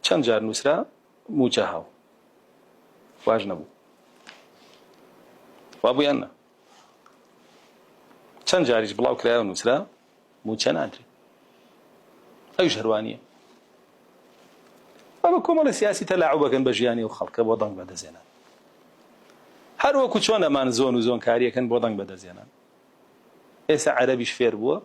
چەند جار نووسرا موچە هاو واژ نەبوو وابوویان نە چەند جاریش بڵاو کرایەوە نووسرا موچە نادرێ ئەویش هەروانییە بە کۆمەڵە سیاسی تەلاعوبەکەن بە ژیانی و خەڵکە بۆ دەنگ بەدەزێنان هەر وەکو چۆن ئەمان زۆن و زۆن کاریەکەن بۆ دەنگ بەدەزێنان ئێستا عەرەبیش فێر بووە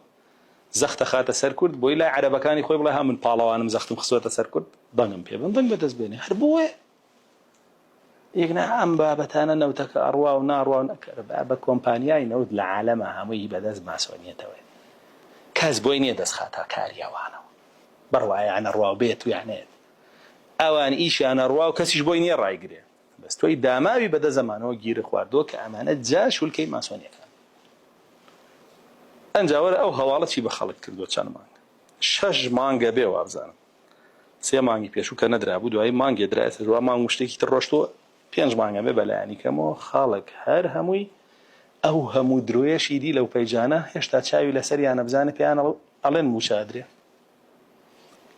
زەختە خاتە سەر کورد بۆی لای عەرەبەکانی خۆی بڵێ ها من پاڵەوانم زەختم خستووەتە سەر کورد دەنگم پێ بن دەنگ بەدەست بێنێ هەر بۆیە یەکنا ئەم بابەتانە نەوتەکە ئەڕوا و ناڕوا و نەکرد بە کۆمپانیای نەوت لە عالەمە هەمووی بەدەست ماسۆنیەتەوە کەس بۆی نییە دەستخاتە کاریەوانەوە بڕوایە ئەنەڕوا و بێت و یانێت ئەوان ئیشیانە ڕوا و کەسیش بۆی نییە ڕایگرێ بەس تۆی داماوی بەدە زەمانەوە گیرە خواردووە کە ئەمانە جا شولکەی ماسۆنیەکان ئەنجاوەرە ئەو هەواڵە چی بە خەڵک کردووە چەند مانگ 6 مانگە بێ وابزانم 3 مانگی پێشوو کە نەدرابوو دوای مانگێ درایەتە دوای مانگ شتێکی تر ڕۆشتووە 5 مانگە بێ بەلایانی کەمەوە خاڵک هەر هەمووی ئەو هەموو درۆیەشی دی لەو پەیجانە هێشتا چاوی لەسەریانە بزانە پێیان ئەڵێن موچە ئەدرێ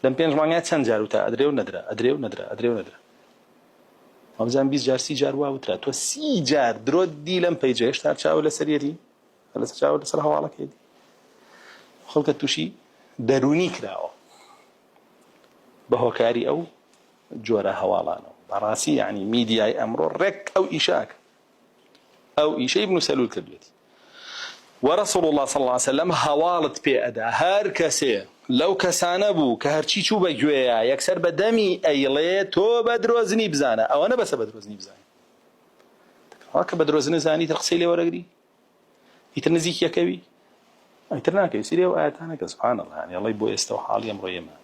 لەم 5 مانگە چەند جار وتا ئەدرێ و نەدرا ئەدرێ و نەدرا ئەدرێ و نەدرا وابزان 20 جار 30 جار واوترا تۆ 30 جار درۆ دی لەم پەیجە هێشتا چاو لەسەریەتی لەسەر چاو لەسەر هەواڵەکەی خەڵکە تووشی دەرونی کراوە بە هۆکاری ئەو جۆرە هەواڵانەوە بەڕاستی یعنی میدیای ئەمڕۆ ڕێک ئەو ئیشاکە ئەو ئیشەی ابن سەلول کردوێتی وەرەسوڵ الله صلی الله عليه وسلم هەواڵت پێ ئەدا هەر کەسێ لەو کەسانە بوو کە هەرچی چوو بە گوێیە یەکسەر بە دەمی ئەیڵێ تۆ بە درۆزنی بزانە ئەوە نەبەسە بە درۆزنی بزانە کە بە درۆزنی زانی تر قسەی لێ وەرەگری ئیتر نزیکیەکەوی ئیتر ناکەوی سیری ئەو ئاەتانە کە سوبحان الله یعنی ئەڵێ بۆ ئێستا و حاڵی ئەمڕۆ ئێمە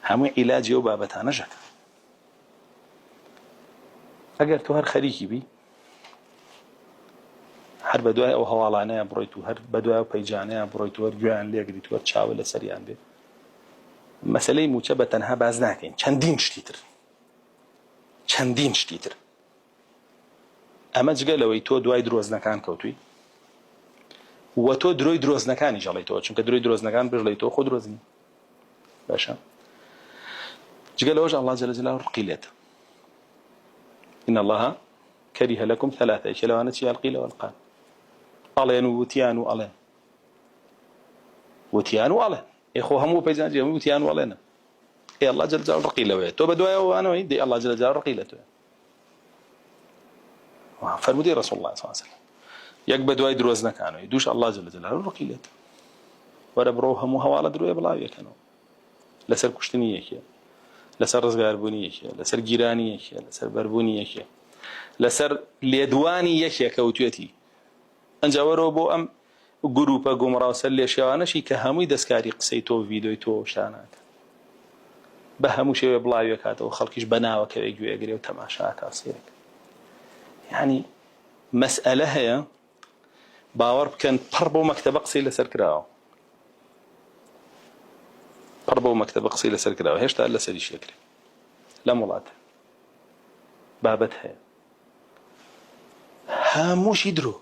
هەمووی عیلاجی ئەو بابەتانەژەکە ئەگەر تۆ هەر خەریکی بی هەر بە دوای ئەو هەواڵانەیە بڕۆیت و هەر بە دوای ئەو پەیجانەیە بڕۆیت و هەر گوێیان لێگریت و هەر چاوە لەسەریان بێت مەسەلەی موچە بە تەنها باز ناکەین چەندین شتی تر ئەمە جگە لەوەی تۆ دوای درۆزنەکان کەوتووی و تۆ درۆی درۆزنەکانی ژەڵێیتەوە چونکە درۆی درۆزنەکان بژڵێیتەوە خۆ درۆزنی باشە جگە لەوەش الله جل جلاله ڕقی لێت إن الله كره لكم 3 كلوانة القيل والقال ألين وتيان وألين وتيان وألين إخو همو بيزان جميع وتيان وألين إيه الله جل جلاله رقي له تو بدوايا وأنا ويدي الله جل جلاله رقي له فرمودي رسول الله صلى الله عليه وسلم يك بدواي دروزنا كانوا يدوش الله جل جلاله رقي له ولا بروه همو هوالا دروي بلاوي كانوا لسر كشتنية كي لسر رزقار بونية كي لسر جيرانية كي لسر بربونية كي لسر لێدوانی یەکێک کەوتوێتی ئەنجاوەرەوە بۆ ئەم گروپە گومڕاوسەر لێشێوانەشی کە هەمووی دەستکاری قسەی تۆ ڤیدۆی تۆ شتاناکە بە هەموو شێوێ بڵاوی کاتەوە خەڵکیش بەناوەکەوێ گوێگرێ و تەماشاکە سێرێک یعنی مەسئلە هەیە باوەڕ بکەن پڕ بۆ مەکتەبە قسەی لەسەر کراوە پڕ بۆ مەکتەبە قسەی لەسەر کراوە هێشتا لەسەری شێکرێ لەم وڵاتە بابەت هەیە هاموشي درو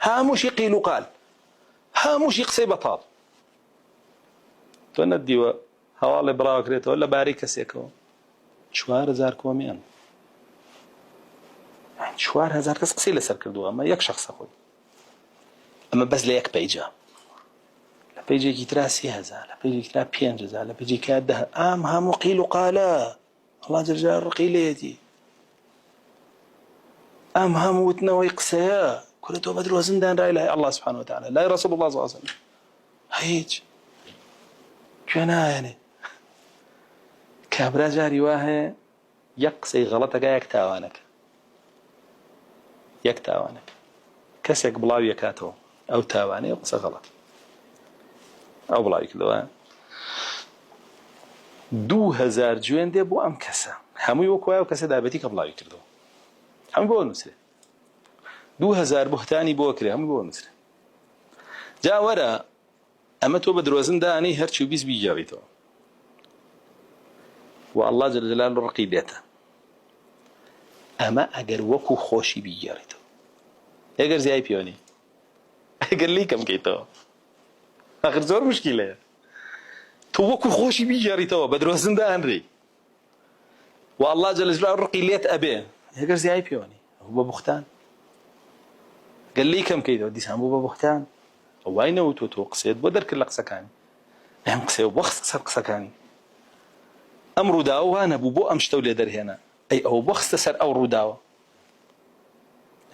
هاموشي قيل وقال هاموشي قسي بطال تو نديوه هوالي براكريت ولا باريكا سيكو 4000 كوميان يعني 4000 كس قسي لسر كردوها اما يك شخص اخوي اما بس ليك بيجا لا بيجي كي ترى 3000 لا بيجي كي ترى 5000 لا بيجي كي ده هامو قيل وقال الله جل جلاله قيليتي أم هموتنا ويقسيا كل تو بدر وزندان لا إله الله سبحانه وتعالى لا رسول الله صلى الله عليه وسلم هيج كنا يعني كابرا جاري واه يقسي غلطك يكتاوانك كسيك بلاوي يكاتو أو تاواني يقسى غلط أو بلاوي كدوان 2000 جوين دي بو أم كسا همو يوكوايا وكسا دابتي كبلاوي كردو هم بۆ نووسێ 2000 بوهتانی بۆ کرێ هەموو بۆ نووسێ جا وەرە ئەمە تۆ بە درۆزن دانی هەرچی و بیست بیگەڕیتەوە و الله جل جلاله ڕقی لێتە ئەمە ئەگەر وەکو خۆشی بیگەڕیتەوە ئەگەر زیای پیۆنی ئەگەر لیکەم بکەیتەوە ئەخر زۆر مشکیلەیە تۆ وەکو خۆشی بیگەڕیتەوە بە درۆزن دانڕی والله جل جلاله ڕقی لێت ئەبێ هێگەر زیای پێوەنی ئەو بە بوختان قال لي كم كيدو ديسان بو بوختان وای نەوتۆ تۆ قسەیت بۆ دەرکرد لە قسەکانی ئەم قسەی بۆ سەر قسەکانی ئەم ڕووداوە وانە بوو بۆ ئەم شتە لێ دەرهێنا ئەی ئەو بۆ خستە سەر ئەو ڕووداوە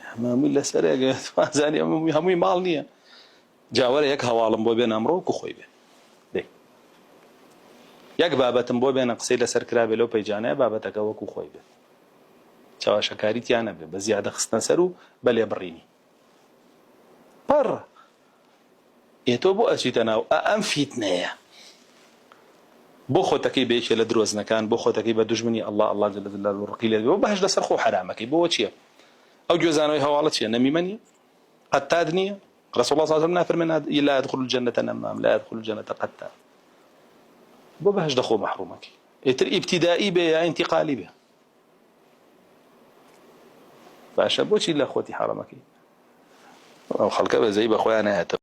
هەمووی لەسەرێگە توانزانی هەمووی ماڵ نییە جاوەرە یەک هەواڵم بۆ بێن ئەمڕۆ و خۆی بێ دێ یەک بابەتم بۆ بێنە قسەی لەسەر کرابێ لەو پەیجانەیە بابەتەکە وەکو خۆی بێ چاواشەکاریتیان نەبێ بە زیادە خستنە سەر و بەلێ بڕینی پڕ ئێتۆ بۆ ئەچیتە ناو ئەم فیتنەیە بۆ خۆتەکەی بێکێ لە درۆزنەکان بۆ خۆتەکەی بە دوژمنی الله جل جلاله ڕقی لێ بۆ بەهەش لەسەر خۆ حرامەکەی بۆ چییە ئەو گوێزانەوەی هەواڵە چییە نەمیمە نییە قەتاد نییە رسول الله صلى الله عليه وسلم نافرمێنا لا يدخل الجنة نمام لا يدخل الجنة قتال بۆ بەهەش دەخۆ مەحرومەکەی ئێتر ئیبتیدایی بێ یا ئینتیقالی بێ باشە بۆچی لە خۆتی حرامەکەی ئەو خەڵکە بەزەی بە خۆیان نایەتەوە